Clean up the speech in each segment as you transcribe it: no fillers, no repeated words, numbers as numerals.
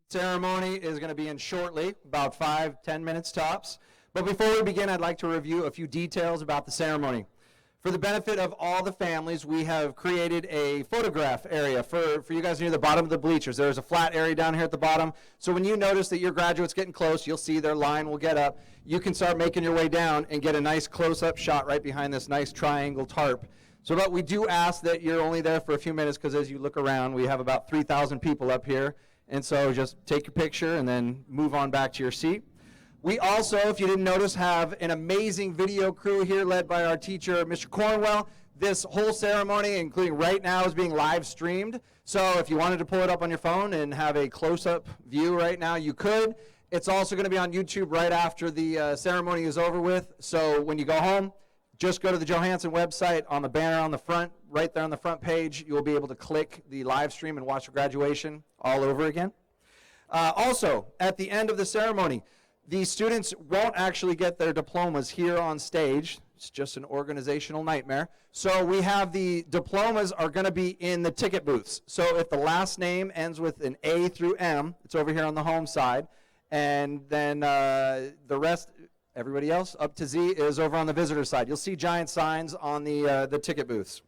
Ceremony is going to begin shortly, about 5-10 minutes tops. But before we begin, I'd like to review a few details about the ceremony. For the benefit of all the families, we have created a photograph area for you guys near the bottom of the bleachers. There's a flat area down here at the bottom. So when you notice that your graduate's getting close, you'll see their line will get up. You can start making your way down and get a nice close-up shot right behind this nice triangle tarp. So but we do ask that you're only there for a few minutes, because as you look around, we have about 3,000 people up here. And so just take your picture and then move on back to your seat. We also, if you didn't notice, have an amazing video crew here led by our teacher, Mr. Cornwell. This whole ceremony, including right now, is being live streamed. So if you wanted to pull it up on your phone and have a close-up view right now, you could. It's also going to be on YouTube right after the ceremony is over with. So when you go home, just go to the Johansen website. On the banner on the front, right there on the front page, you'll be able to click the live stream and watch the graduation all over again. Also, at the end of the ceremony, the students won't actually get their diplomas here on stage. It's just an organizational nightmare. So we have the diplomas are going to be in the ticket booths. So if the last name ends with an A through M, it's over here on the home side. And then the rest, everybody else up to Z, is over on the visitor side. You'll see giant signs on the ticket booths.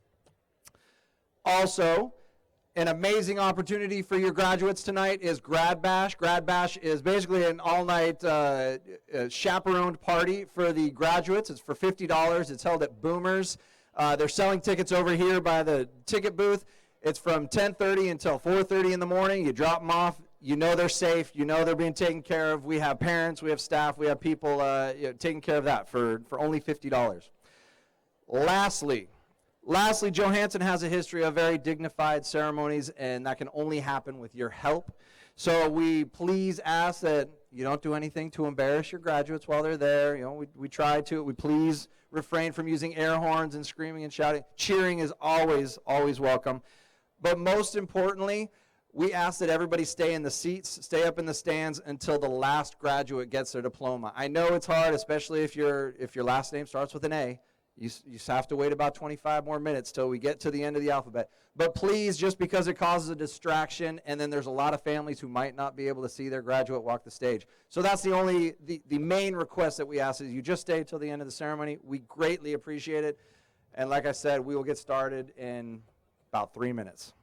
Also, an amazing opportunity for your graduates tonight is Grad Bash. Grad Bash is basically an all-night chaperoned party for the graduates. It's for $50. It's held at Boomers. They're selling tickets over here by the ticket booth. It's from 10:30 until 4:30 in the morning. You drop them off. You know they're safe. You know they're being taken care of. We have parents. We have staff. We have people taking care of that for only $50. Lastly, Johansen has a history of very dignified ceremonies, and that can only happen with your help. So we please ask that you don't do anything to embarrass your graduates while they're there. You know, we try to. We please refrain from using air horns and screaming and shouting. Cheering is always, always welcome. But most importantly, we ask that everybody stay in the seats, stay up in the stands until the last graduate gets their diploma. I know it's hard, especially if your last name starts with an A. You have to wait about 25 more minutes till we get to the end of the alphabet. But please, just because it causes a distraction, and then there's a lot of families who might not be able to see their graduate walk the stage. So that's the main request that we ask is you just stay till the end of the ceremony. We greatly appreciate it. And like I said, we will get started in about 3 minutes.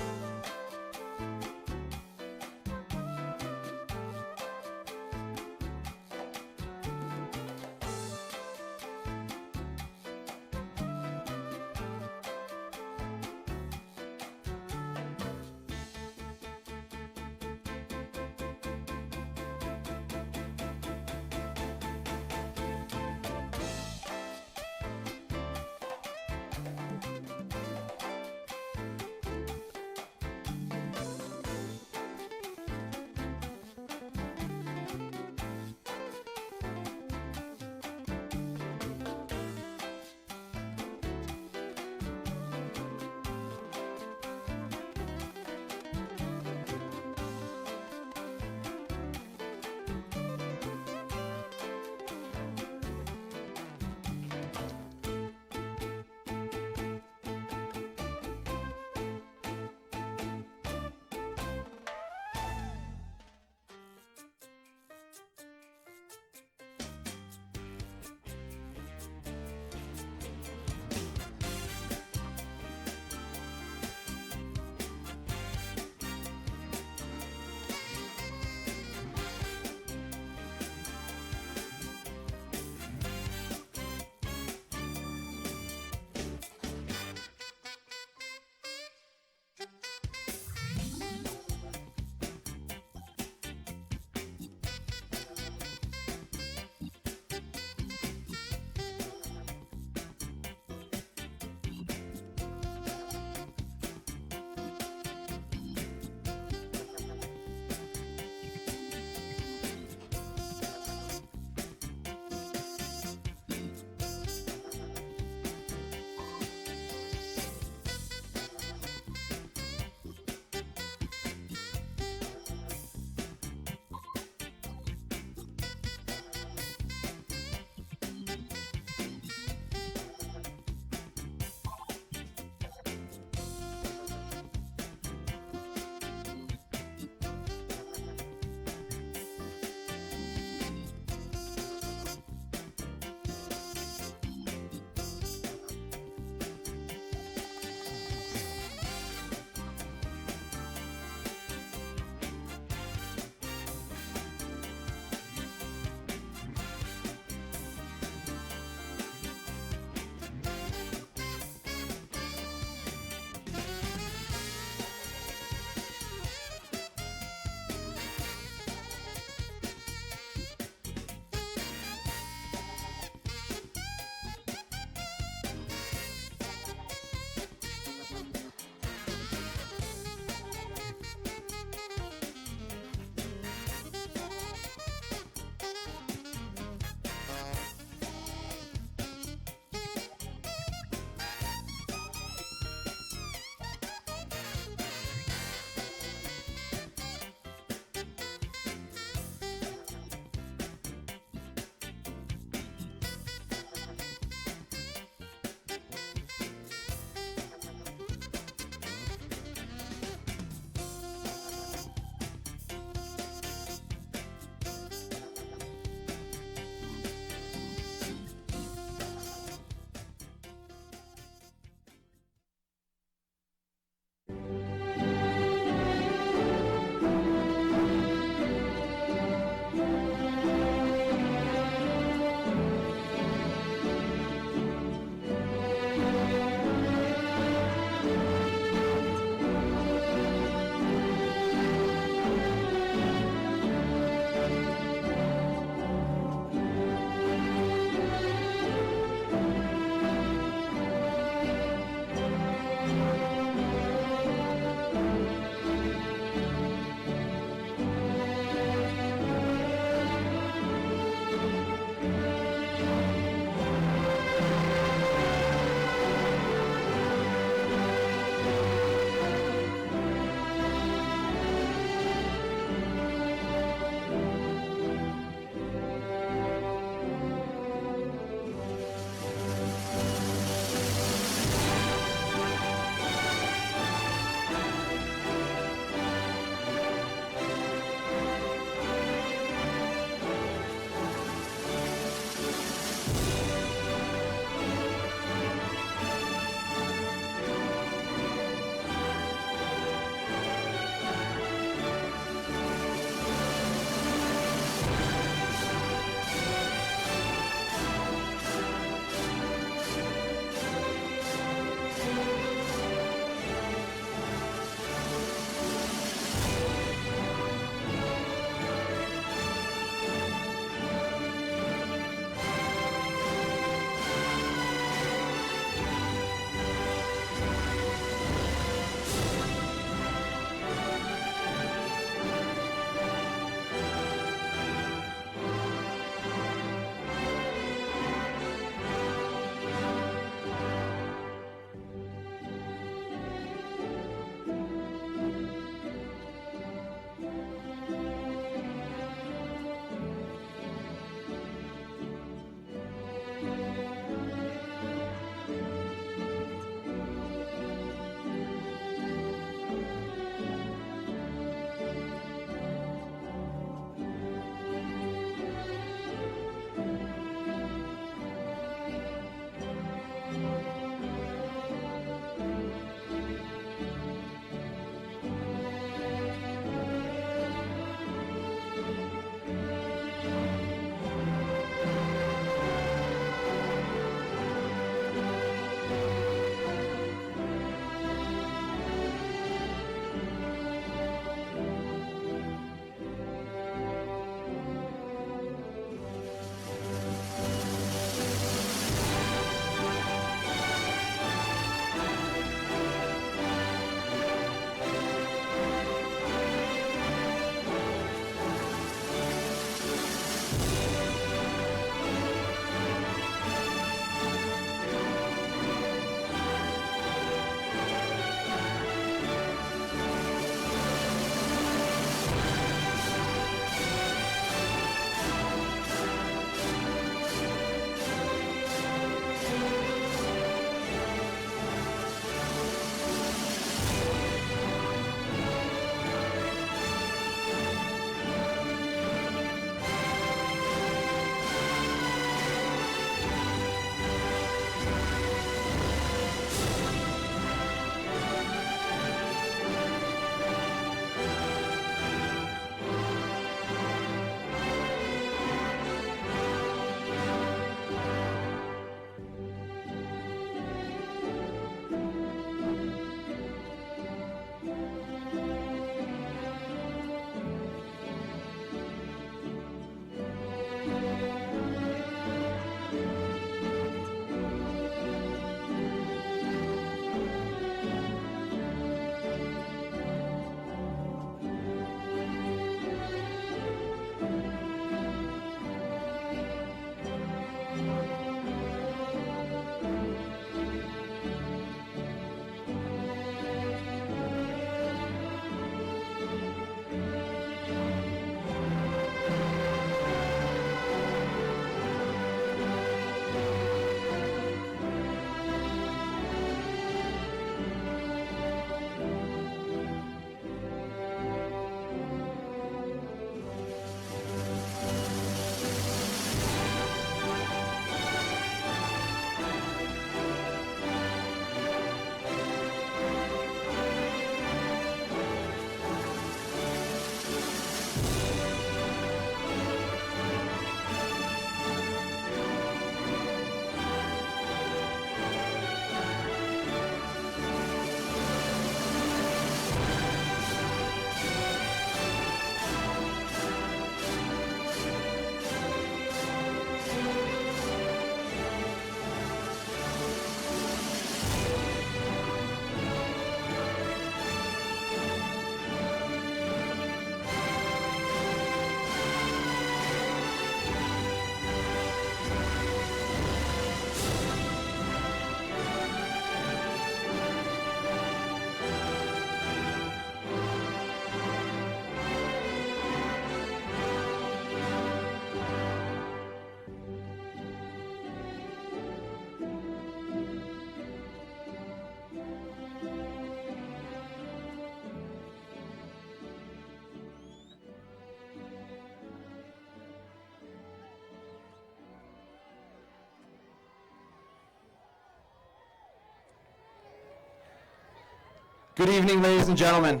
Good evening, ladies and gentlemen.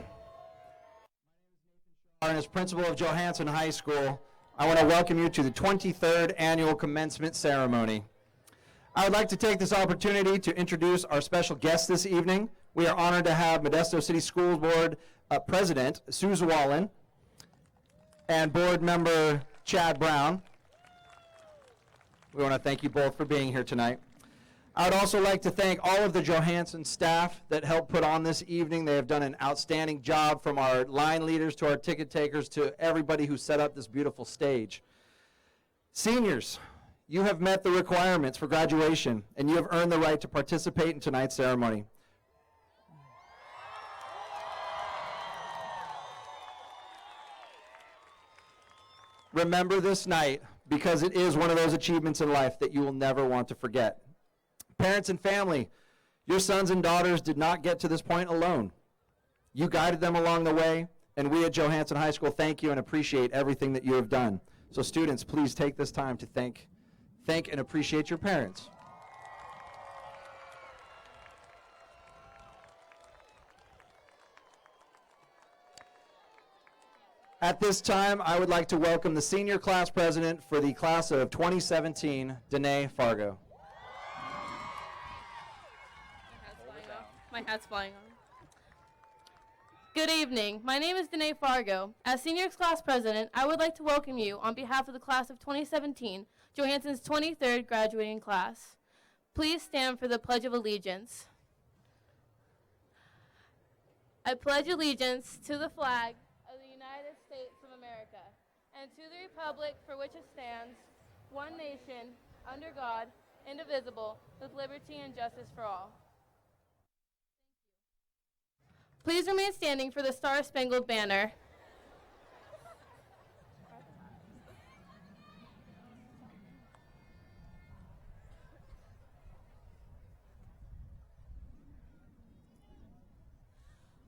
And as principal of Johansen High School, I want to welcome you to the 23rd annual commencement ceremony. I would like to take this opportunity to introduce our special guest this evening. We are honored to have Modesto City School Board President Susan Wallen and Board Member Chad Brown. We want to thank you both for being here tonight. I would also like to thank all of the Johansen staff that helped put on this evening. They have done an outstanding job, from our line leaders to our ticket takers to everybody who set up this beautiful stage. Seniors, you have met the requirements for graduation, and you have earned the right to participate in tonight's ceremony. Remember this night, because it is one of those achievements in life that you will never want to forget. Parents and family, your sons and daughters did not get to this point alone. You guided them along the way, and we at Johansen High School thank you and appreciate everything that you have done. So students, please take this time to thank and appreciate your parents. At this time, I would like to welcome the senior class president for the class of 2017, Danae Fargo. My hat's flying on. Good evening. My name is Danae Fargo. As senior class president, I would like to welcome you on behalf of the class of 2017, Johansen's 23rd graduating class. Please stand for the Pledge of Allegiance. I pledge allegiance to the flag of the United States of America and to the republic for which it stands, one nation, under God, indivisible, with liberty and justice for all. Please remain standing for the Star-Spangled Banner.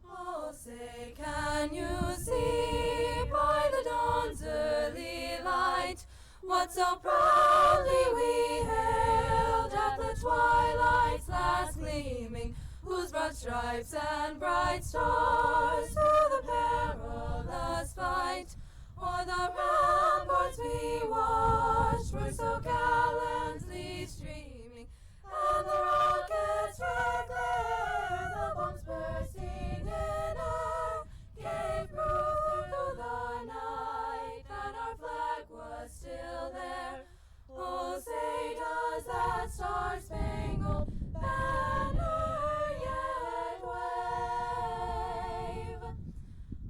Oh, say, can you see by the dawn's early light what so proudly we hailed at the twilight's last gleaming, whose broad stripes and bright stars through the perilous fight o'er the ramparts we watched were so gallantly streaming, and the rockets' red glare, the bombs bursting in air, gave proof through the night that our flag was still there. Oh, say does that star-spangled banner yet wave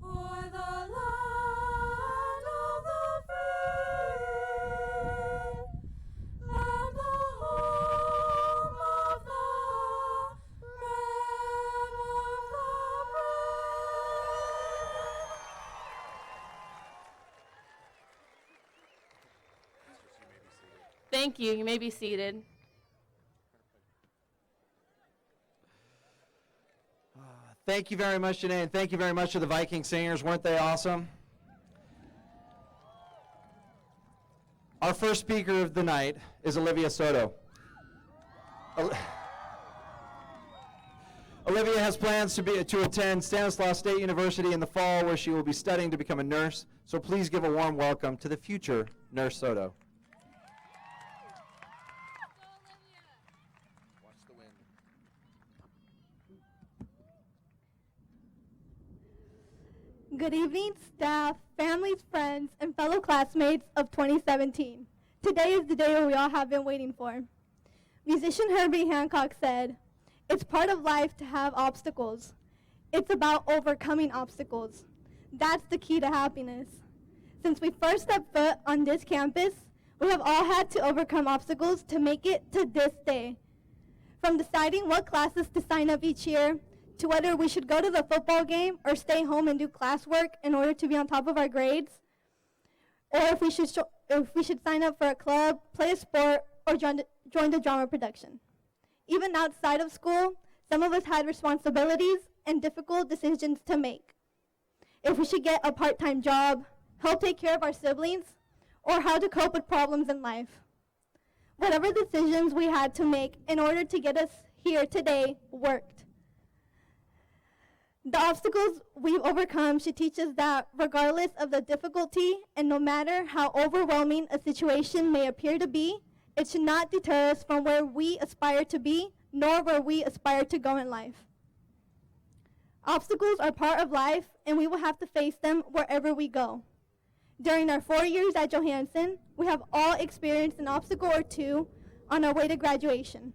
o'er the land of the free and the home of the brave of the brave. Thank you. You may be seated. Thank you very much, Janae, and thank you very much to the Viking singers. Weren't they awesome? Our first speaker of the night is Olivia Soto. Olivia has plans to attend Stanislaus State University in the fall, where she will be studying to become a nurse. So please give a warm welcome to the future Nurse Soto. Good evening, staff, families, friends, and fellow classmates of 2017. Today is the day we all have been waiting for. Musician Herbie Hancock said, "It's part of life to have obstacles. It's about overcoming obstacles. That's the key to happiness." Since we first stepped foot on this campus, we have all had to overcome obstacles to make it to this day. From deciding what classes to sign up each year, to whether we should go to the football game or stay home and do classwork in order to be on top of our grades, or if we should sign up for a club, play a sport, or join the drama production. Even outside of school, some of us had responsibilities and difficult decisions to make. If we should get a part-time job, help take care of our siblings, or how to cope with problems in life. Whatever decisions we had to make in order to get us here today worked. The obstacles we've overcome should teach us that regardless of the difficulty and no matter how overwhelming a situation may appear to be, it should not deter us from where we aspire to be, nor where we aspire to go in life. Obstacles are part of life, and we will have to face them wherever we go. During our 4 years at Johansen, we have all experienced an obstacle or two on our way to graduation.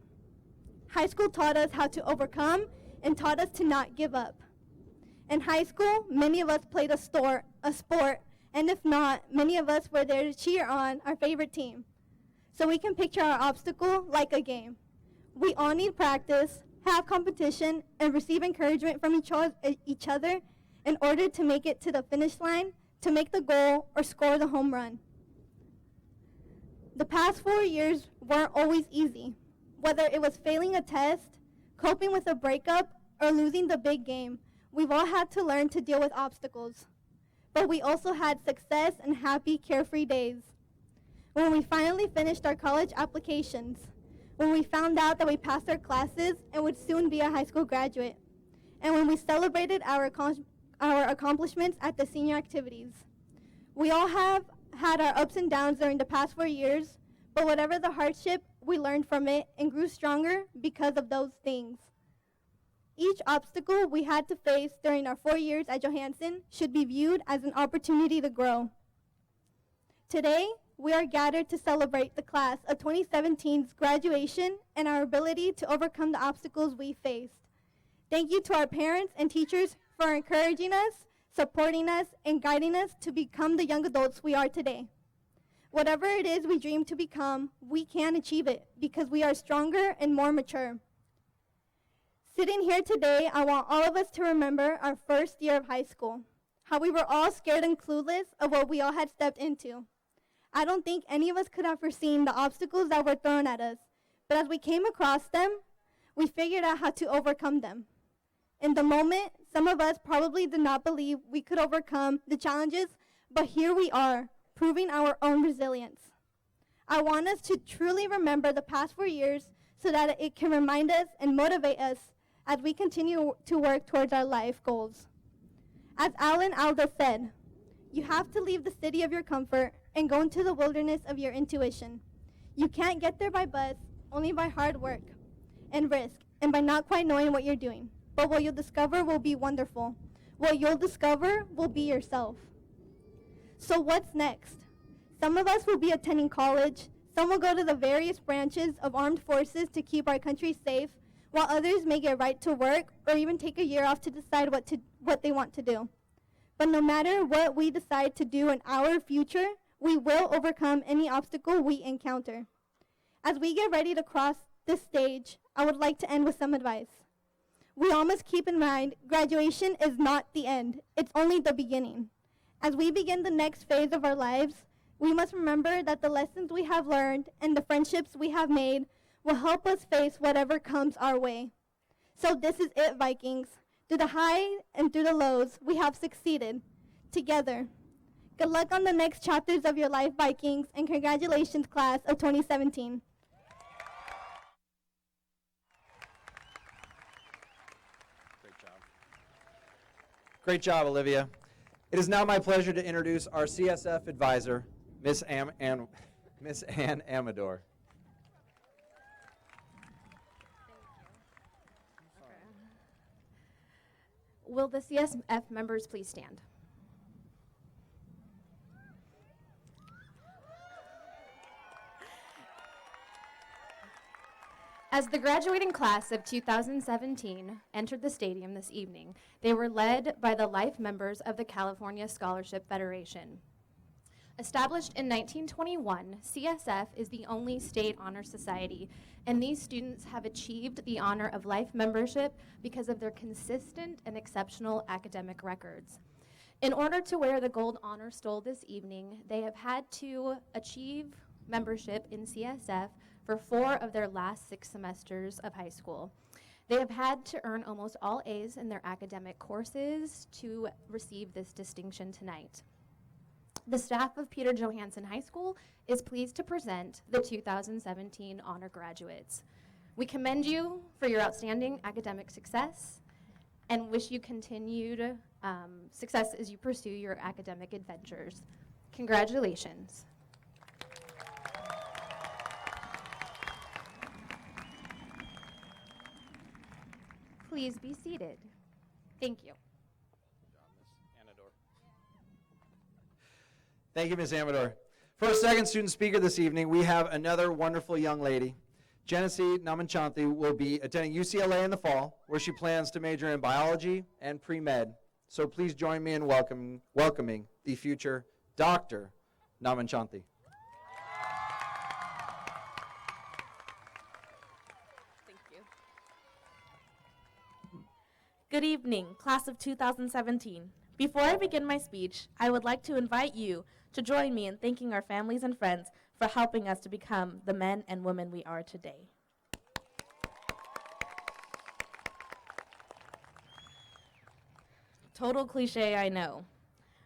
High school taught us how to overcome and taught us to not give up. In high school, many of us played a sport, and if not, many of us were there to cheer on our favorite team. So we can picture our obstacle like a game. We all need practice, have competition, and receive encouragement from each other in order to make it to the finish line, to make the goal, or score the home run. The past 4 years weren't always easy, whether it was failing a test, coping with a breakup, or losing the big game. We've all had to learn to deal with obstacles. But we also had success and happy, carefree days. When we finally finished our college applications, when we found out that we passed our classes and would soon be a high school graduate, and when we celebrated our accomplishments at the senior activities. We all have had our ups and downs during the past 4 years, but whatever the hardship, we learned from it and grew stronger because of those things. Each obstacle we had to face during our 4 years at Johansen should be viewed as an opportunity to grow. Today, we are gathered to celebrate the class of 2017's graduation and our ability to overcome the obstacles we faced. Thank you to our parents and teachers for encouraging us, supporting us, and guiding us to become the young adults we are today. Whatever it is we dream to become, we can achieve it because we are stronger and more mature. Sitting here today, I want all of us to remember our first year of high school, how we were all scared and clueless of what we all had stepped into. I don't think any of us could have foreseen the obstacles that were thrown at us, but as we came across them, we figured out how to overcome them. In the moment, some of us probably did not believe we could overcome the challenges, but here we are, proving our own resilience. I want us to truly remember the past 4 years so that it can remind us and motivate us as we continue to work towards our life goals. As Alan Alda said, you have to leave the city of your comfort and go into the wilderness of your intuition. You can't get there by bus, only by hard work and risk, and by not quite knowing what you're doing. But what you'll discover will be wonderful. What you'll discover will be yourself. So what's next? Some of us will be attending college. Some will go to the various branches of armed forces to keep our country safe, while others may get right to work or even take a year off to decide what they want to do. But no matter what we decide to do in our future, we will overcome any obstacle we encounter. As we get ready to cross this stage, I would like to end with some advice. We all must keep in mind, graduation is not the end. It's only the beginning. As we begin the next phase of our lives, we must remember that the lessons we have learned and the friendships we have made will help us face whatever comes our way. So this is it, Vikings. Through the high and through the lows, we have succeeded. Together. Good luck on the next chapters of your life, Vikings, and congratulations, class of 2017. Great job, Olivia. It is now my pleasure to introduce our CSF advisor, Miss Ann Amador. Will the CSF members please stand? As the graduating class of 2017 entered the stadium this evening, they were led by the life members of the California Scholarship Federation. Established in 1921, CSF is the only state honor society, and these students have achieved the honor of life membership because of their consistent and exceptional academic records. In order to wear the gold honor stole this evening, they have had to achieve membership in CSF for 4 of their last 6 semesters of high school. They have had to earn almost all A's in their academic courses to receive this distinction tonight. The staff of Peter Johansen High School is pleased to present the 2017 honor graduates. We commend you for your outstanding academic success. and wish you continued success as you pursue your academic adventures. Congratulations. Please be seated. Thank you. Thank you, Ms. Amador. For our second student speaker this evening, we have another wonderful young lady. Genesee Namanchanti will be attending UCLA in the fall, where she plans to major in biology and pre-med. So please join me in welcoming the future Dr. Namanchanti. Thank you. Good evening, class of 2017. Before I begin my speech, I would like to invite you to join me in thanking our families and friends for helping us to become the men and women we are today. Total cliche, I know.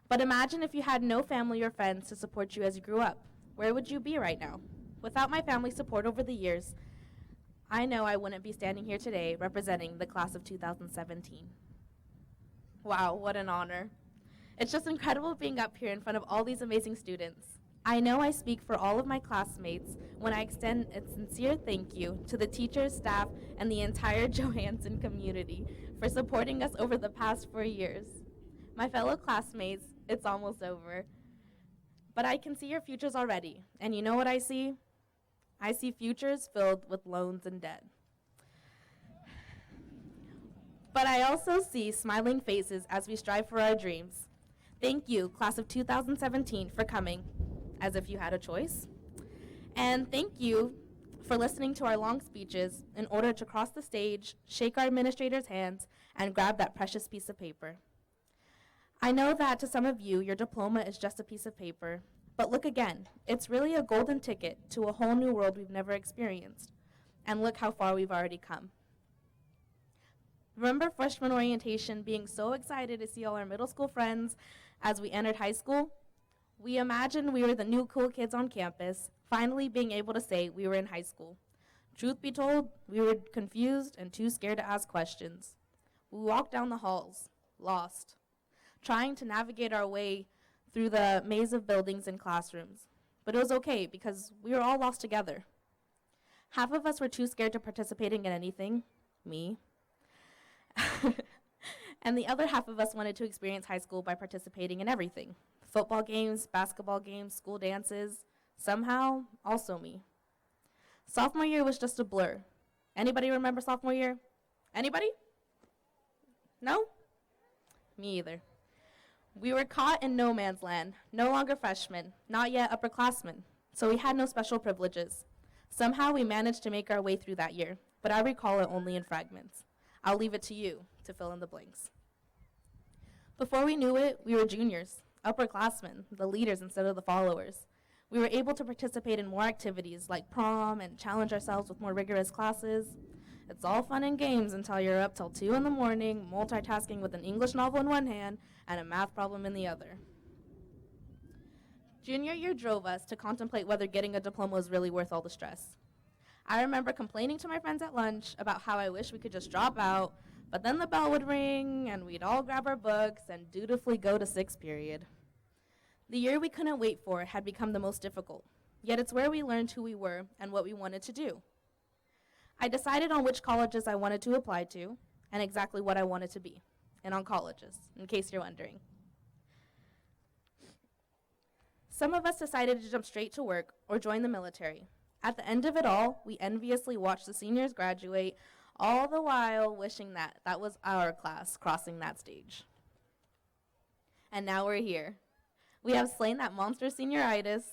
But imagine if you had no family or friends to support you as you grew up. Where would you be right now? Without my family's support over the years, I know I wouldn't be standing here today representing the class of 2017. Wow, what an honor. It's just incredible being up here in front of all these amazing students. I know I speak for all of my classmates when I extend a sincere thank you to the teachers, staff, and the entire Johansen community for supporting us over the past 4 years. My fellow classmates, it's almost over. But I can see your futures already, and you know what I see? I see futures filled with loans and debt. But I also see smiling faces as we strive for our dreams. Thank you, class of 2017, for coming, as if you had a choice. And thank you for listening to our long speeches in order to cross the stage, shake our administrator's hands, and grab that precious piece of paper. I know that to some of you, your diploma is just a piece of paper, but look again. It's really a golden ticket to a whole new world we've never experienced. And look how far we've already come. Remember freshman orientation, being so excited to see all our middle school friends as we entered high school? We imagined we were the new cool kids on campus, finally being able to say we were in high school. Truth be told, we were confused and too scared to ask questions. We walked down the halls, lost, trying to navigate our way through the maze of buildings and classrooms. But it was okay because we were all lost together. Half of us were too scared to participate in anything, me. And the other half of us wanted to experience high school by participating in everything. Football games, basketball games, school dances, somehow, also me. Sophomore year was just a blur. Anybody remember sophomore year? Anybody? No? Me either. We were caught in no man's land, no longer freshmen, not yet upperclassmen, so we had no special privileges. Somehow we managed to make our way through that year, but I recall it only in fragments. I'll leave it to you to fill in the blanks. Before we knew it, we were juniors, upperclassmen, the leaders instead of the followers. We were able to participate in more activities like prom and challenge ourselves with more rigorous classes. It's all fun and games until you're up till 2 in the morning, multitasking with an English novel in one hand and a math problem in the other. Junior year drove us to contemplate whether getting a diploma was really worth all the stress. I remember complaining to my friends at lunch about how I wish we could just drop out, but then the bell would ring and we'd all grab our books and dutifully go to 6th period. The year we couldn't wait for had become the most difficult, yet it's where we learned who we were and what we wanted to do. I decided on which colleges I wanted to apply to and exactly what I wanted to be, and on colleges, in case you're wondering. Some of us decided to jump straight to work or join the military. At the end of it all, we enviously watched the seniors graduate, all the while wishing that that was our class crossing that stage. And now we're here. We have slain that monster senioritis,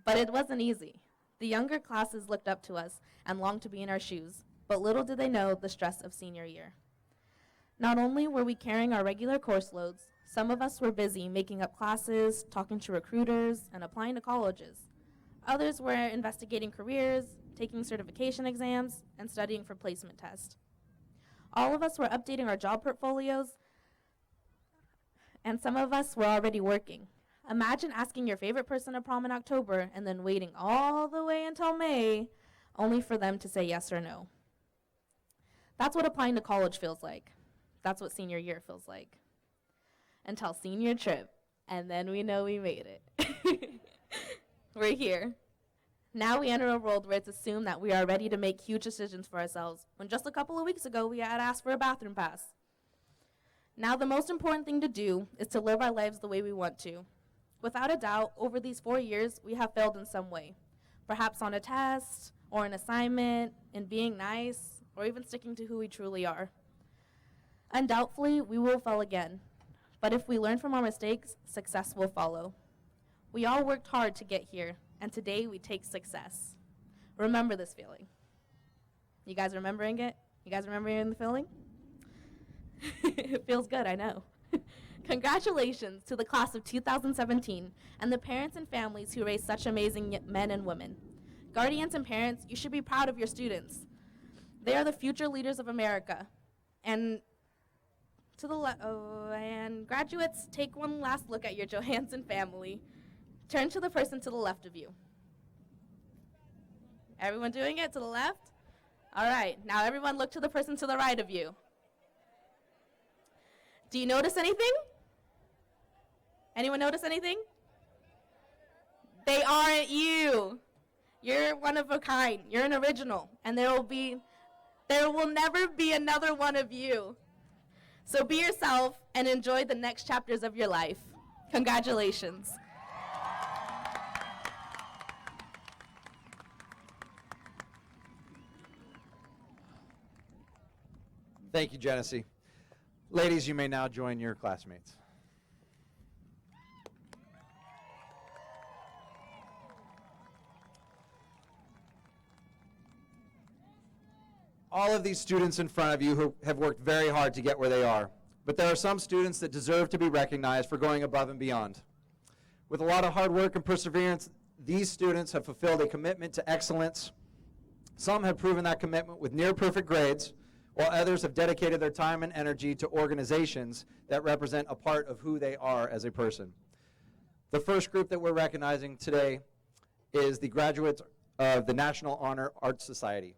but it wasn't easy. The younger classes looked up to us and longed to be in our shoes, but little did they know the stress of senior year. Not only were we carrying our regular course loads, some of us were busy making up classes, talking to recruiters, and applying to colleges. Others were investigating careers, taking certification exams, and studying for placement tests. All of us were updating our job portfolios, and some of us were already working. Imagine asking your favorite person to prom in October and then waiting all the way until May, only for them to say yes or no. That's what applying to college feels like. That's what senior year feels like. Until senior trip, and then we know we made it. We're here. Now we enter a world where it's assumed that we are ready to make huge decisions for ourselves, when just a couple of weeks ago we had asked for a bathroom pass. Now the most important thing to do is to live our lives the way we want to. Without a doubt, over these 4 years, we have failed in some way. Perhaps on a test, or an assignment, in being nice, or even sticking to who we truly are. Undoubtedly, we will fail again. But if we learn from our mistakes, success will follow. We all worked hard to get here, and today we take success. Remember this feeling. You guys remembering it? You guys remembering the feeling? It feels good, I know. Congratulations to the class of 2017 and the parents and families who raised such amazing men and women. Guardians and parents, you should be proud of your students. They are the future leaders of America. And and graduates, take one last look at your Johansen family. Turn to the person to the left of you. Everyone doing it to the left? All right, now everyone look to the person to the right of you. Do you notice anything? Anyone notice anything? They aren't you. You're one of a kind. You're an original, and there will never be another one of you. So be yourself and enjoy the next chapters of your life. Congratulations. Thank you, Genesee. Ladies, you may now join your classmates. All of these students in front of you who have worked very hard to get where they are, but there are some students that deserve to be recognized for going above and beyond. With a lot of hard work and perseverance, these students have fulfilled a commitment to excellence. Some have proven that commitment with near perfect grades, while others have dedicated their time and energy to organizations that represent a part of who they are as a person. The first group that we're recognizing today is the graduates of the National Honor Art Society.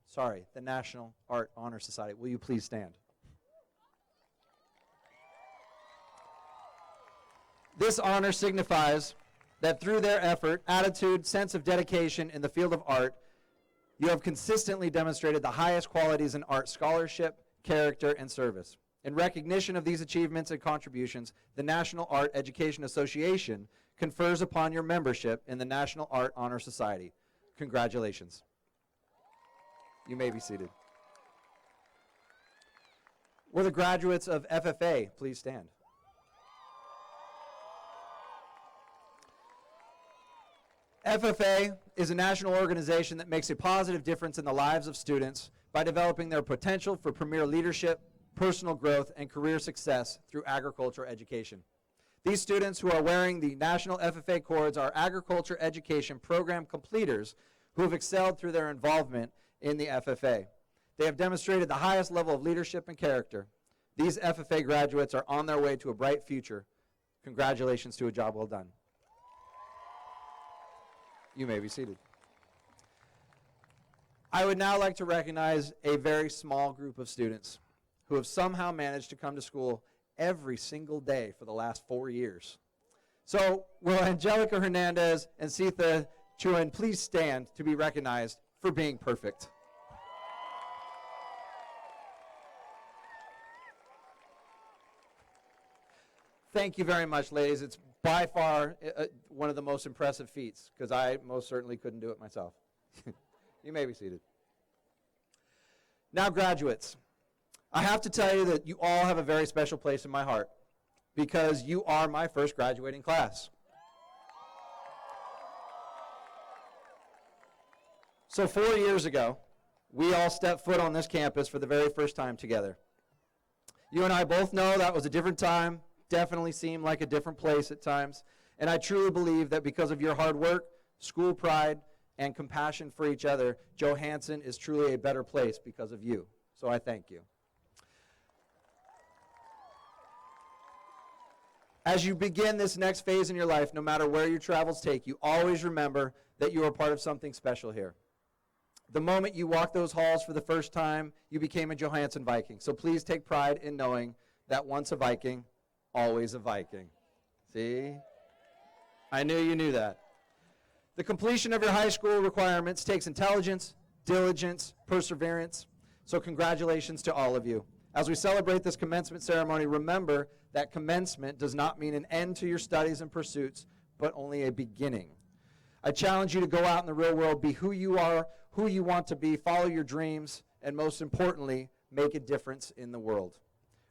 Sorry, the National Art Honor Society. Will you please stand? This honor signifies that through their effort, attitude, sense of dedication in the field of art, you have consistently demonstrated the highest qualities in art scholarship, character, and service. In recognition of these achievements and contributions, the National Art Education Association confers upon your membership in the National Art Honor Society. Congratulations. You may be seated. Will the graduates of FFA please stand? FFA is a national organization that makes a positive difference in the lives of students by developing their potential for premier leadership, personal growth, and career success through agriculture education. These students who are wearing the National FFA cords are agriculture education program completers who have excelled through their involvement in the FFA. They have demonstrated the highest level of leadership and character. These FFA graduates are on their way to a bright future. Congratulations to a job well done. You may be seated. I would now like to recognize a very small group of students who have somehow managed to come to school every single day for the last 4 years. So will Angelica Hernandez and Sitha Chuan please stand to be recognized for being perfect. Thank you very much, ladies. It's by far one of the most impressive feats, because I most certainly couldn't do it myself. You may be seated. Now, graduates, I have to tell you that you all have a very special place in my heart, because you are my first graduating class. So 4 years ago, we all stepped foot on this campus for the very first time together. You and I both know that was a different time, definitely seemed like a different place at times, and I truly believe that because of your hard work, school pride, and compassion for each other, Johansen is truly a better place because of you. So I thank you. As you begin this next phase in your life, no matter where your travels take you, always remember that you are part of something special here. The moment you walked those halls for the first time, you became a Johansen Viking. So please take pride in knowing that once a Viking, always a Viking. See? I knew you knew that. The completion of your high school requirements takes intelligence, diligence, perseverance. So congratulations to all of you. As we celebrate this commencement ceremony, remember that commencement does not mean an end to your studies and pursuits, but only a beginning. I challenge you to go out in the real world, be who you are, who you want to be, follow your dreams, and most importantly, make a difference in the world.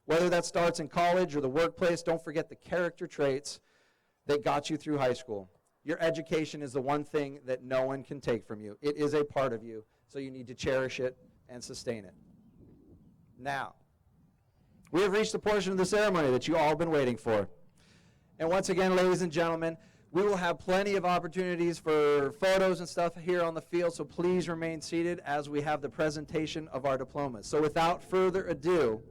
Whether that starts in college or the workplace, don't forget the character traits that got you through high school. Your education is the one thing that no one can take from you. It is a part of you, so you need to cherish it and sustain it. Now, we have reached the portion of the ceremony that you all have been waiting for. And once again, ladies and gentlemen, we will have plenty of opportunities for photos and stuff here on the field, so please remain seated as we have the presentation of our diplomas. So without further ado,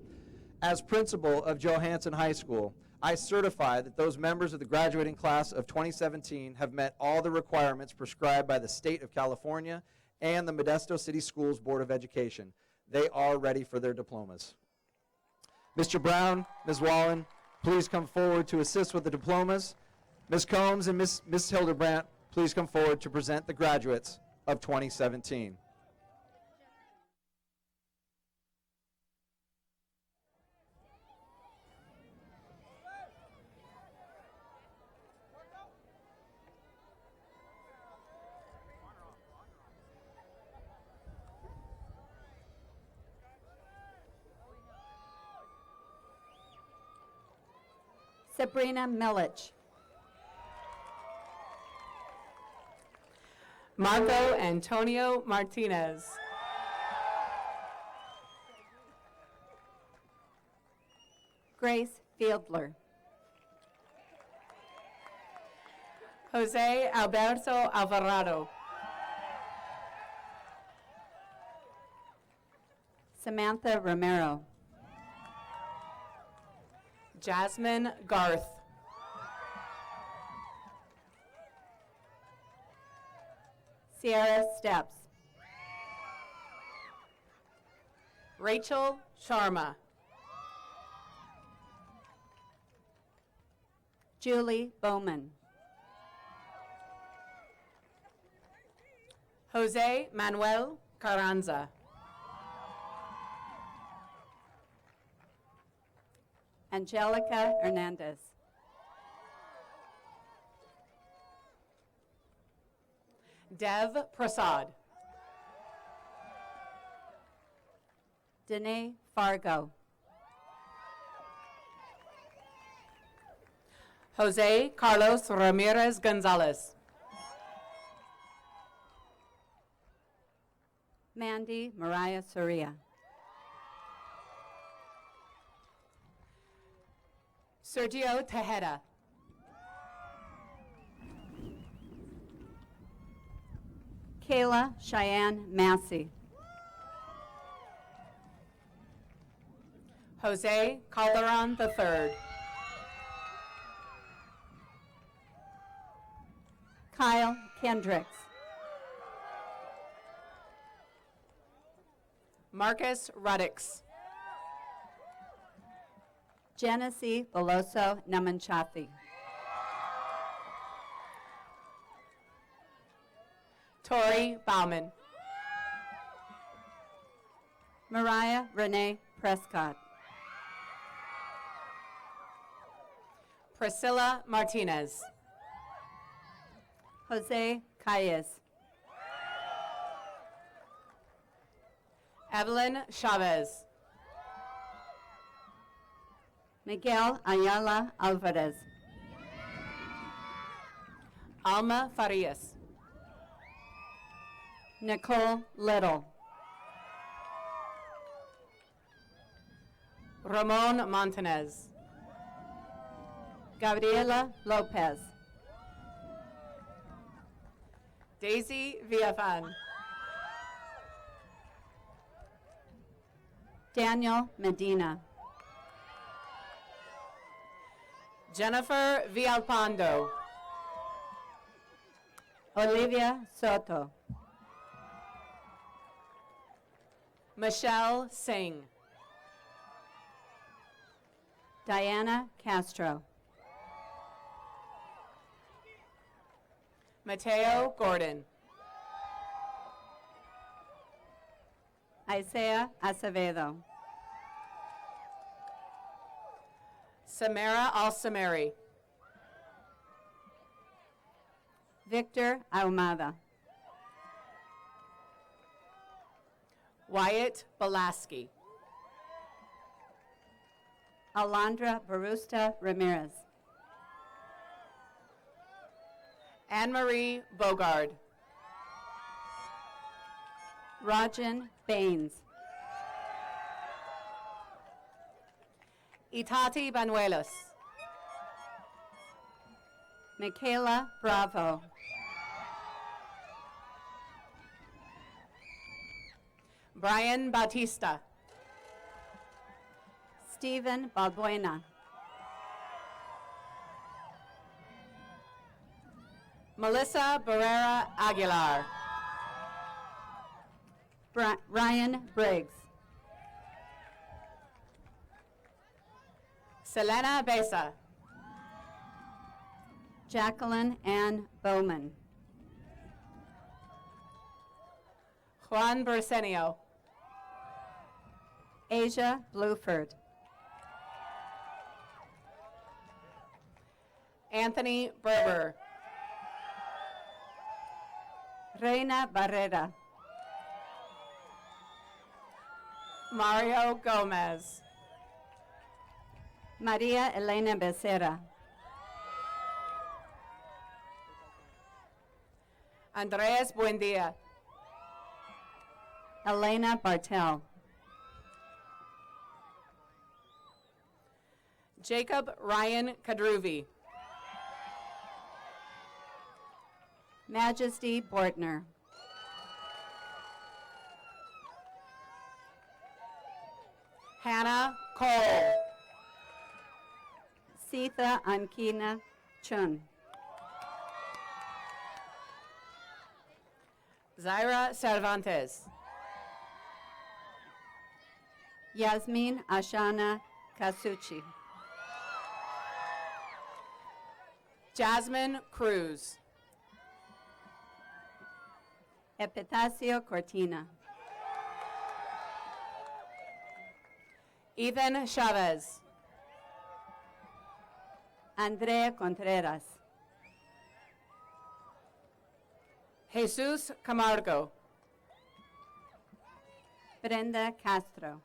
as principal of Johansen High School, I certify that those members of the graduating class of 2017 have met all the requirements prescribed by the State of California and the Modesto City Schools Board of Education. They are ready for their diplomas. Mr. Brown, Ms. Wallen, please come forward to assist with the diplomas. Ms. Combs and Ms. Hildebrandt, please come forward to present the graduates of 2017. Sabrina Milich. Marco Antonio Martinez. Grace Fiedler. Jose Alberto Alvarado. Samantha Romero. Jasmine Garth. Sierra Steps. Rachel Sharma. Julie Bowman. Jose Manuel Carranza. Angelica Hernandez. Dev Prasad. Danae Fargo. Jose Carlos Ramirez Gonzalez. Mandy Mariah Soria. Sergio Tejeda. Kayla Cheyenne Massey. Jose Calderon III. Kyle Kendricks. Marcus Ruddix. Genesee Veloso Namanchathi. Tori Bauman. Mariah Renee Prescott. Priscilla Martinez. Jose Calles. Evelyn Chavez. Miguel Ayala Alvarez. Alma Farias. Nicole Little. Ramon Montanez. Gabriela Lopez. Daisy Villafan. Daniel Medina. Jennifer Villalpando. Olivia Soto. Michelle Singh. Diana Castro. Mateo Gordon. Isaiah Acevedo. Samara Al-Samari. Victor Ahumada. Wyatt Belaski. Alondra Barusta Ramirez. Anne-Marie Bogard. Rajan Baines. Itati Banuelos. Michaela Bravo. Brian Bautista. Stephen Balbuena. Melissa Barrera Aguilar. Ryan Briggs. Selena Besa. Jacqueline Ann Bowman. Juan Bersenio. Asia Bluford. Anthony Berber. Reina Barrera. Mario Gomez. Maria Elena Becerra. Andres Buendia. Elena Bartel. Jacob Ryan Kadruvi. Majesty Bortner. Hannah Cole. Sitha Ankina Chun. Zaira Cervantes. Yasmin Ashana Kasuchi. Jasmine Cruz. Epitacio Cortina. Ethan Chavez. Andrea Contreras. Jesus Camargo. Brenda Castro.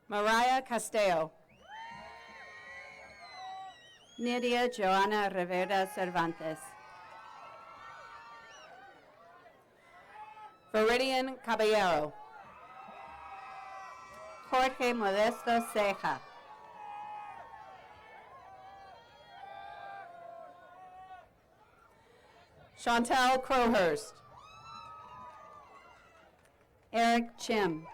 Mariah Castello. Nidia Joana Rivera Cervantes. Viridian Caballero. Jorge Modesto Ceja. Chantel Crowhurst. Eric Chim.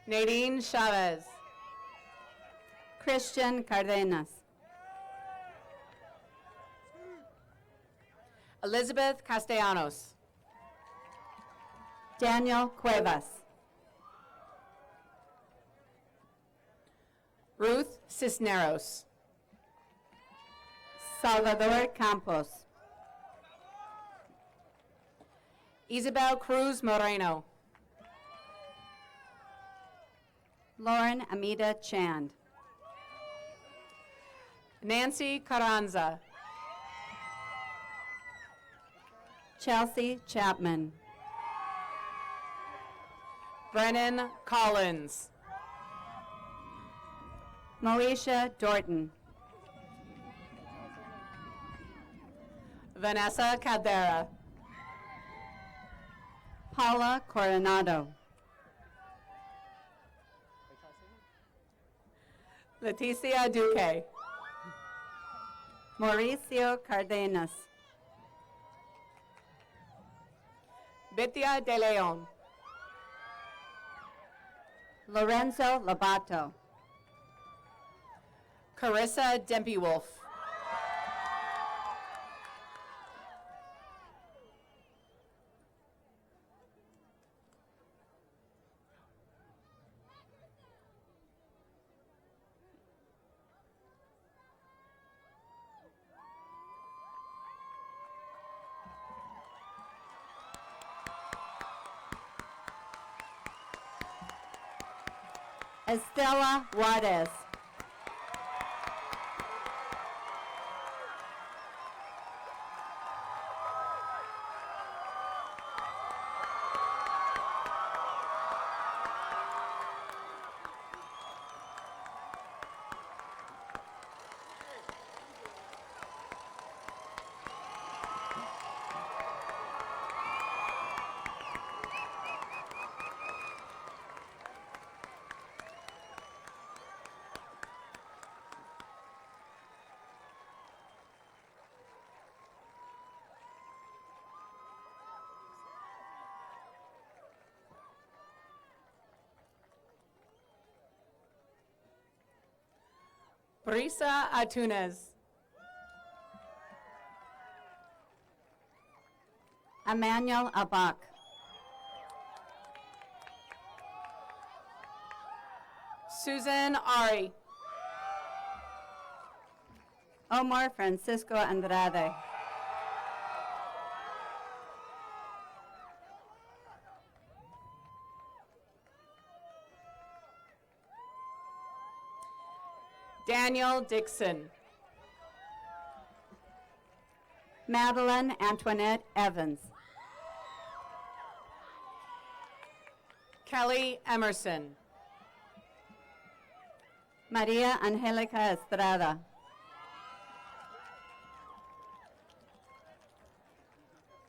Nadine Chavez. Christian Cardenas. Elizabeth Castellanos. Daniel Cuevas. Ruth Cisneros. Salvador Campos. Isabel Cruz Moreno. Lauren Amita Chand. Nancy Carranza. Chelsea Chapman. Brennan Collins. Moesha Dorton. Vanessa Caldera. Paula Coronado. Leticia Duque. Mauricio Cardenas. Bithia De Leon. Lorenzo Lobato. Carissa Dempey-Wolf. Estela Juarez. Brisa Atunes. Emmanuel Abak. Susan Ari. Omar Francisco Andrade. Daniel Dixon. Madeline Antoinette Evans. Kelly Emerson. Maria Angelica Estrada.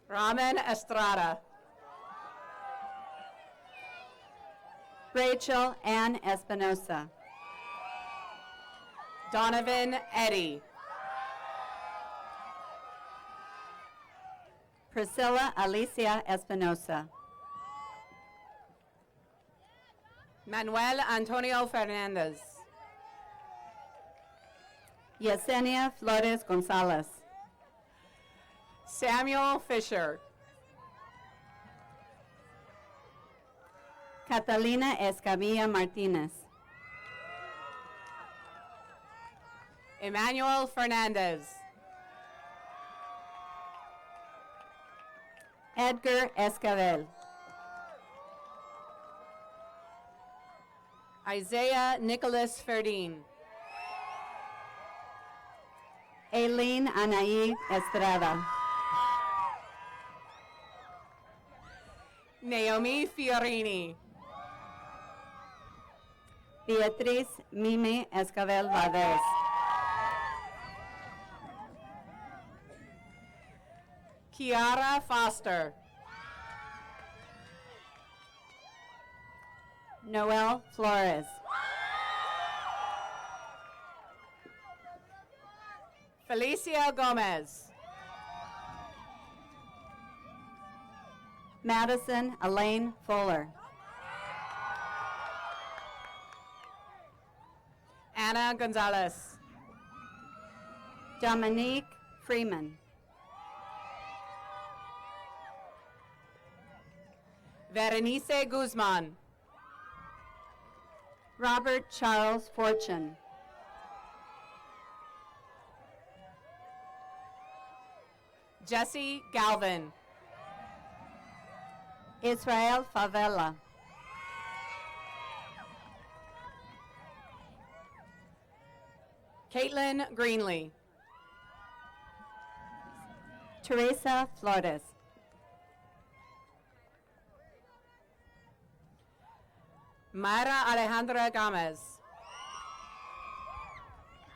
Raman Estrada. Rachel Ann Espinosa. Donovan Eddy. Priscilla Alicia Espinosa. Manuel Antonio Fernandez. Yesenia Flores Gonzalez. Samuel Fisher. Catalina Escamilla Martinez. Emmanuel Fernandez. Edgar Escabel. Isaiah Nicholas Ferdin. Aileen Anaí Estrada. Naomi Fiorini. Beatriz Mime Escabel Valdez. Kiara Foster. Noel Flores. Felicia Gomez. Madison Elaine Fuller. Anna Gonzalez. Dominique Freeman. Berenice Guzman. Robert Charles Fortune. Jesse Galvin. Israel Favela. Caitlin Greenlee. Teresa Flores. Mayra Alejandra Gomez.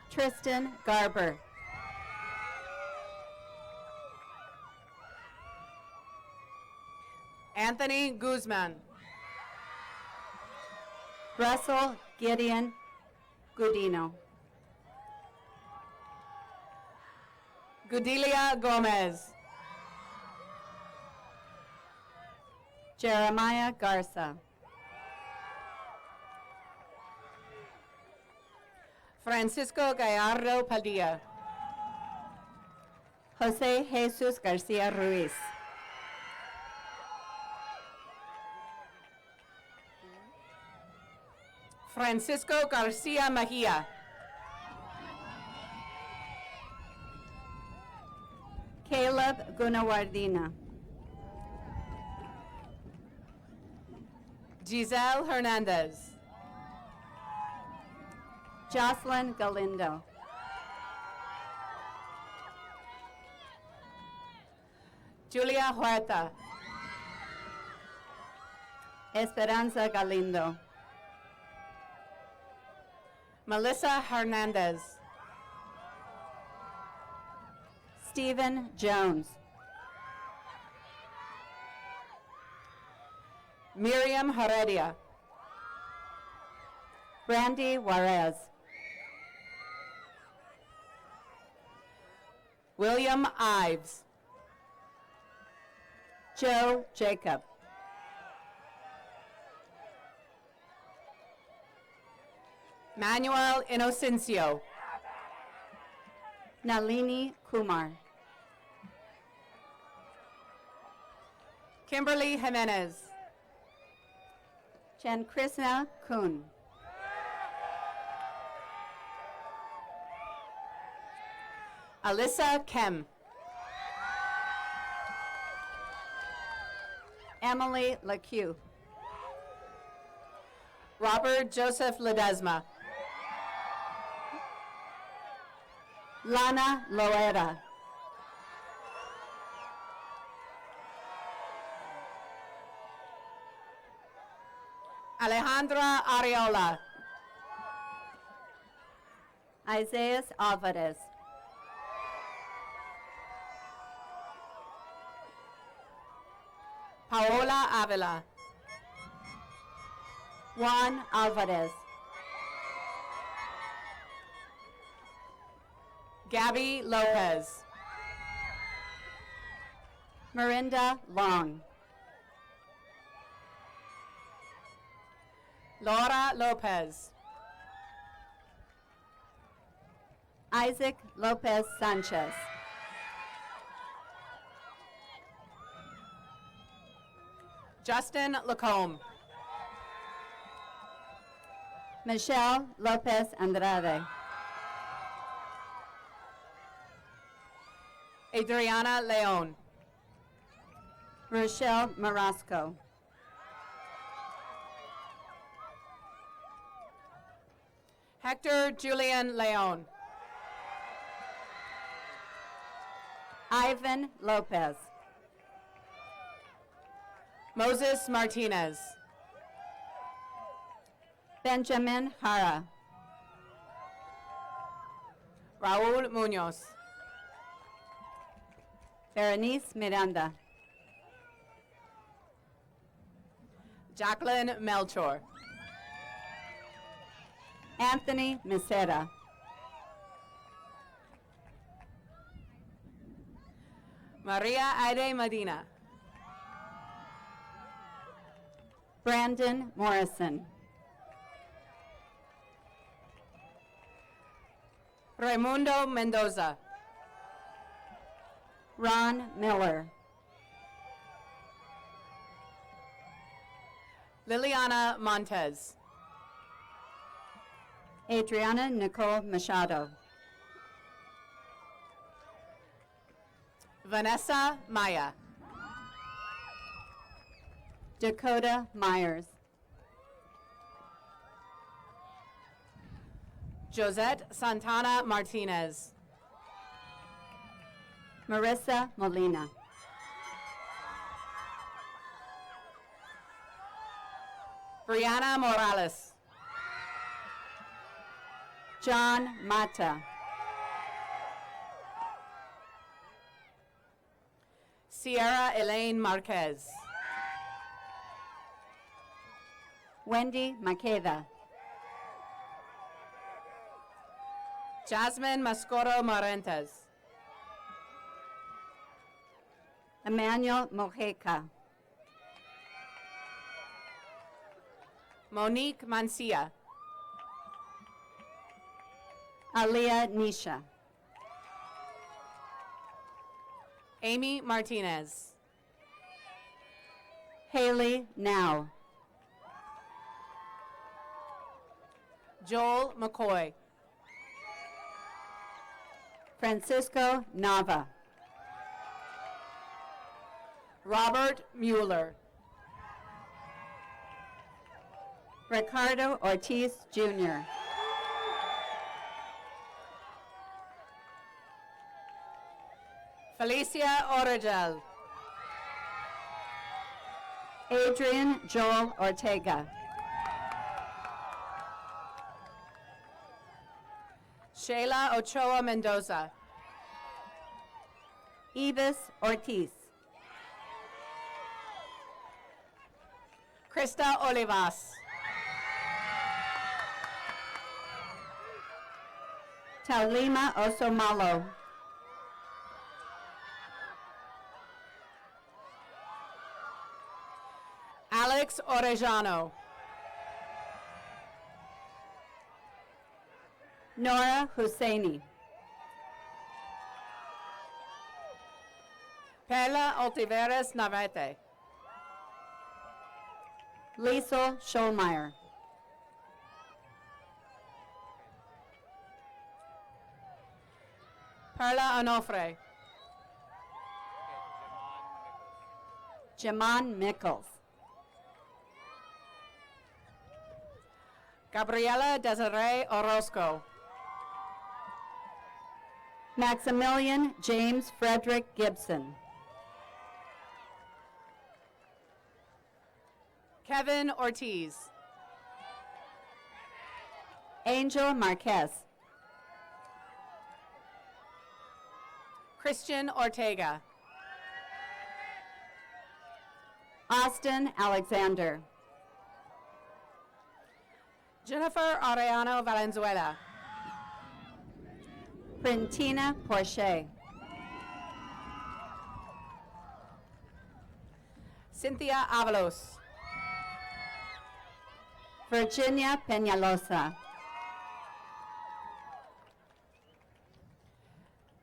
Tristan Garber. Anthony Guzman. Russell Gideon Gudino. Gudilia Gomez. Jeremiah Garza. Francisco Gallardo Padilla. Jose Jesus Garcia Ruiz. Francisco Garcia Mejia. Caleb Gunawardina. Giselle Hernandez. Jocelyn Galindo. Julia Huerta. Esperanza Galindo. Melissa Hernandez. Stephen Jones. Miriam Heredia. Brandy Juarez. William Ives. Joe Jacob. Manuel Inocencio. Nalini Kumar. Kimberly Jimenez. Jan Krishna Kun. Alyssa Kem. Emily LaCue. Robert Joseph Ledesma. Lana Loera. Alejandra Ariola. Isaias Alvarez. Paola Avila. Juan Alvarez. Gabby Lopez. Mirinda Long. Laura Lopez. Isaac Lopez Sanchez. Justin Lacombe. Michelle Lopez Andrade. Adriana Leon. Rochelle Marasco. Hector Julian Leon. Ivan Lopez. Moses Martinez. Benjamin Hara. Raul Munoz. Berenice Miranda. Jacqueline Melchor. Anthony Mesera. Maria Aide Medina. Brandon Morrison. Raimundo Mendoza. Ron Miller. Liliana Montez. Adriana Nicole Machado. Vanessa Maya. Dakota Myers. Josette Santana Martinez. Marissa Molina. Brianna Morales. John Mata. Sierra Elaine Marquez. Wendy Makeda. Jasmine Mascoro Marentes. Emmanuel Mojeca. Monique Mancia. Alia Nisha. Amy Martinez. Haley Now. Joel McCoy. Francisco Nava. Robert Mueller. Ricardo Ortiz Jr. Felicia Origel. Adrian Joel Ortega. Shayla Ochoa Mendoza. Evis Ortiz. Krista Olivas. Taulima Osomalo. Alex Orejano. Nora Husseini. Perla Altiveres Navete. Liesel Scholmeyer. Perla Onofre. Jamon Mickles. Gabriela Desiree Orozco. Maximilian James Frederick Gibson. Kevin Ortiz. Angel Marquez. Christian Ortega. Austin Alexander. Jennifer Arellano Valenzuela. Printina Porche. Cynthia Avalos. Virginia Peñalosa.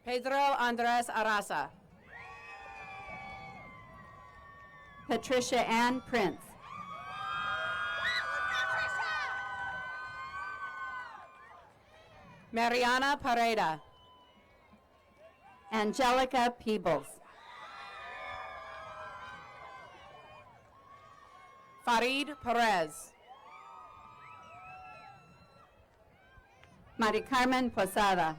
Pedro Andres Arasa. Patricia Ann Prince. Mariana Pareda. Angelica Peebles. Farid Perez. Mari Carmen Posada.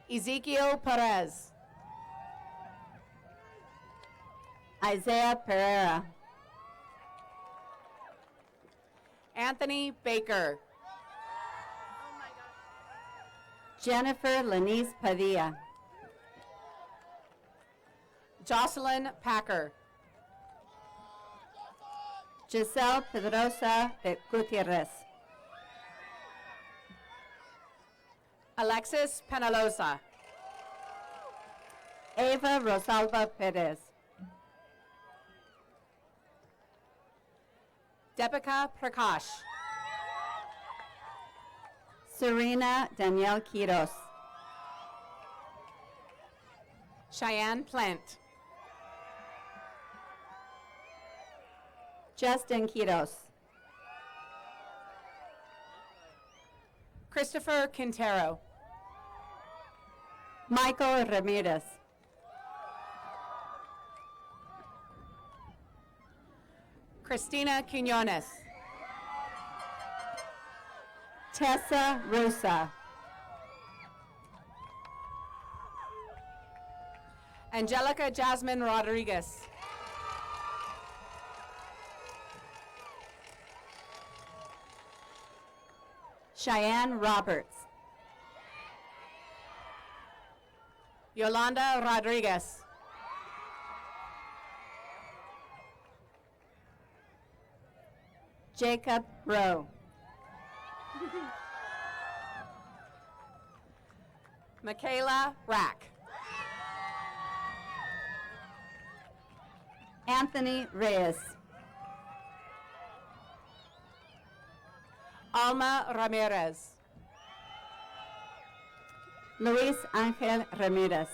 Ezekiel Perez. Isaiah Pereira. Anthony Baker. Jennifer Lenice Padilla. Jocelyn Packer. Giselle Pedrosa de Gutierrez. Alexis Penalosa. Eva Rosalba Perez. Deepika Prakash. Serena Danielle Quiros. Cheyenne Plant. Justin Quiros. Christopher Quintero. Michael Ramirez. Christina Quinones. Tessa Rusa. Angelica Jasmine Rodriguez. Cheyenne Roberts. Yolanda Rodriguez. Jacob Rowe. Michaela Rack. Anthony Reyes. Alma Ramirez. Luis Angel Ramirez.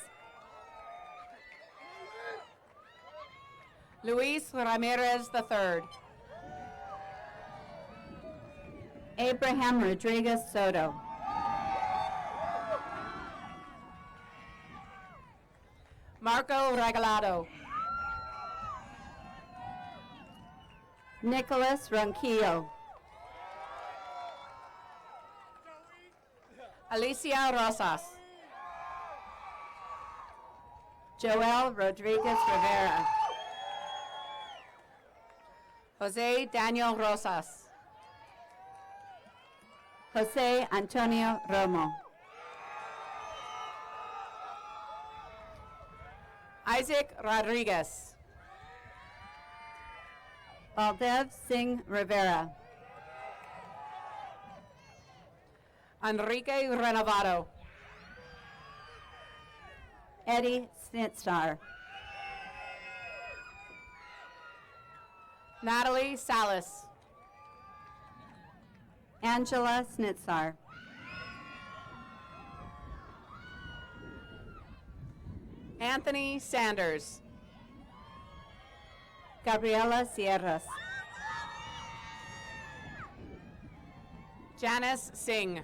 Luis Ramirez III. Abraham Rodriguez Soto. Marco Regalado. Nicholas Ronquillo. Alicia Rosas. Joel Rodriguez Rivera. Jose Daniel Rosas. Jose Antonio Romo. Isaac Rodriguez. Baldev Singh Rivera. Enrique Renovado. Eddie Snitstar. Natalie Salas. Angela Snitsar. Anthony Sanders. Gabriela Sierras. Janice Singh.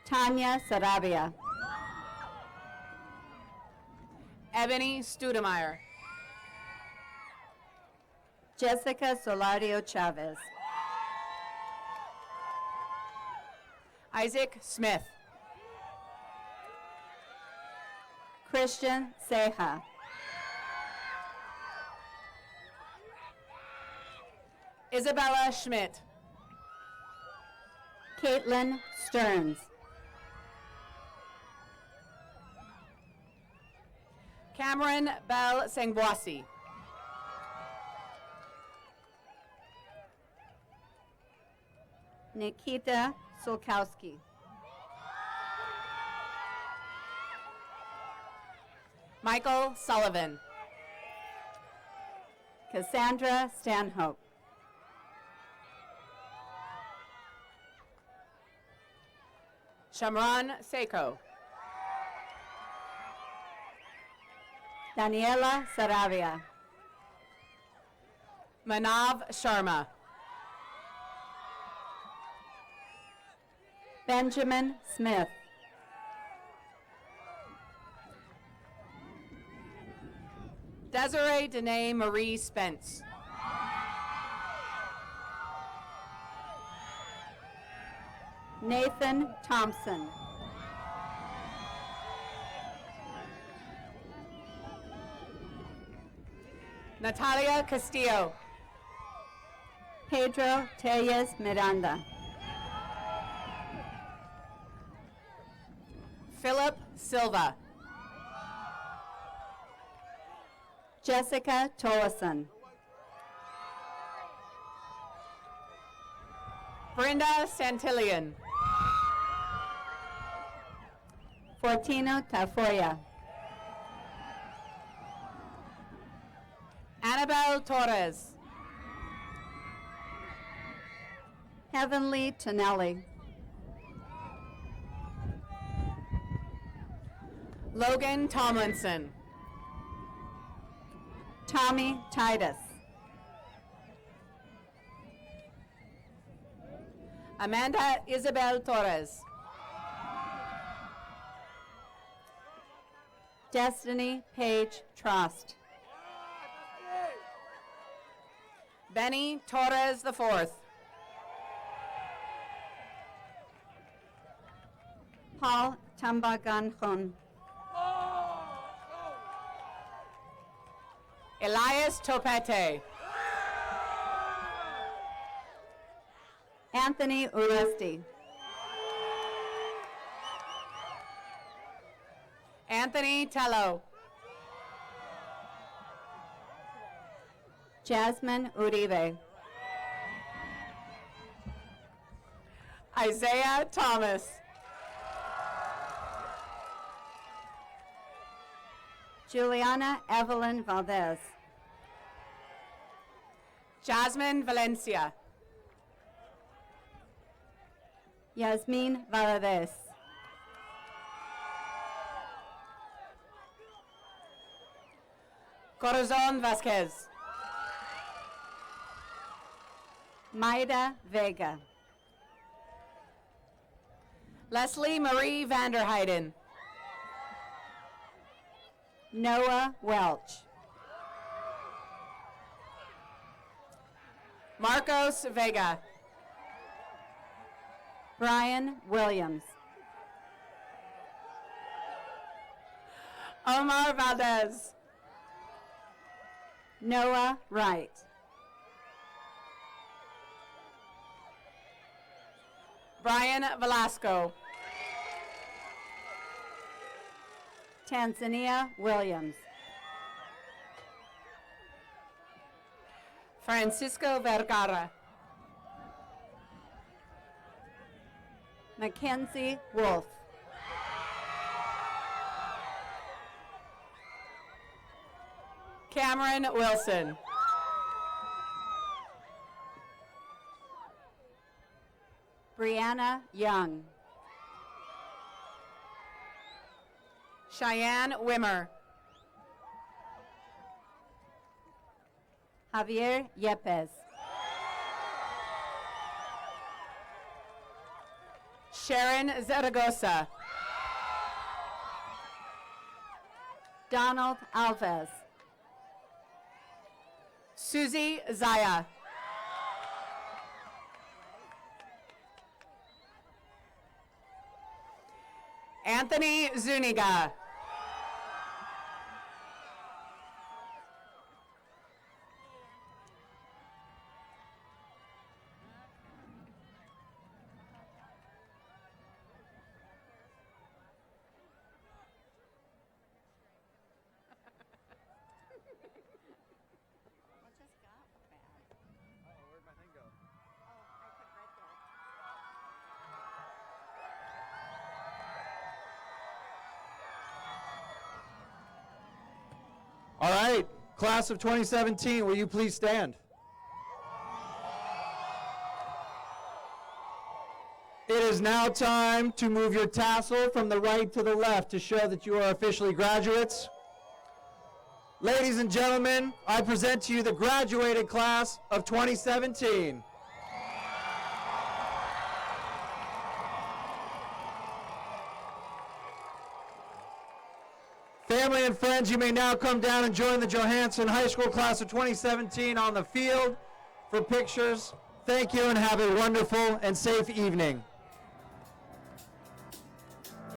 Tanya Sarabia. Ebony Studemeyer. Jessica Solario Chavez. Isaac Smith. Christian Seja. Isabella Schmidt. Caitlin Stearns. Cameron Bell Sangboisi. Nikita Sulkowski. Michael Sullivan. Cassandra Stanhope. Shamron Seiko. Daniela Saravia. Manav Sharma. Benjamin Smith. Desiree Danae Marie Spence. Nathan Thompson. Natalia Castillo. Pedro Tellez Miranda. Philip Silva. Jessica Tolleson. Brenda Santillion. Fortino Tafoya. Annabelle Torres. Heavenly Tonelli. Logan Tomlinson. Tommy Titus. Amanda Isabel Torres. Destiny Page Trost. Benny Torres IV. Paul Tambaganjon. Elias Topete. Anthony Uresti. Anthony Tello. Jasmine Uribe. Isaiah Thomas. Juliana Evelyn Valdez. Jasmine Valencia. Yasmin Valadez. Corazon Vasquez. Maida Vega. Leslie Marie Vanderheiden. Noah Welch. Marcos Vega. Brian Williams. Omar Valdez. Noah Wright. Brian Velasco. Tanzania Williams. Francisco Vergara. Mackenzie Wolf. Cameron Wilson. Brianna Young. Cheyenne Wimmer. Javier Yepes. Sharon Zaragoza. Donald Alves. Susie Zaya. Anthony Zuniga. All right, class of 2017, will you please stand? It is now time to move your tassel from the right to the left to show that you are officially graduates. Ladies and gentlemen, I present to you the graduated class of 2017. Family and friends, you may now come down and join the Johansen High School class of 2017 on the field for pictures. Thank you and have a wonderful and safe evening.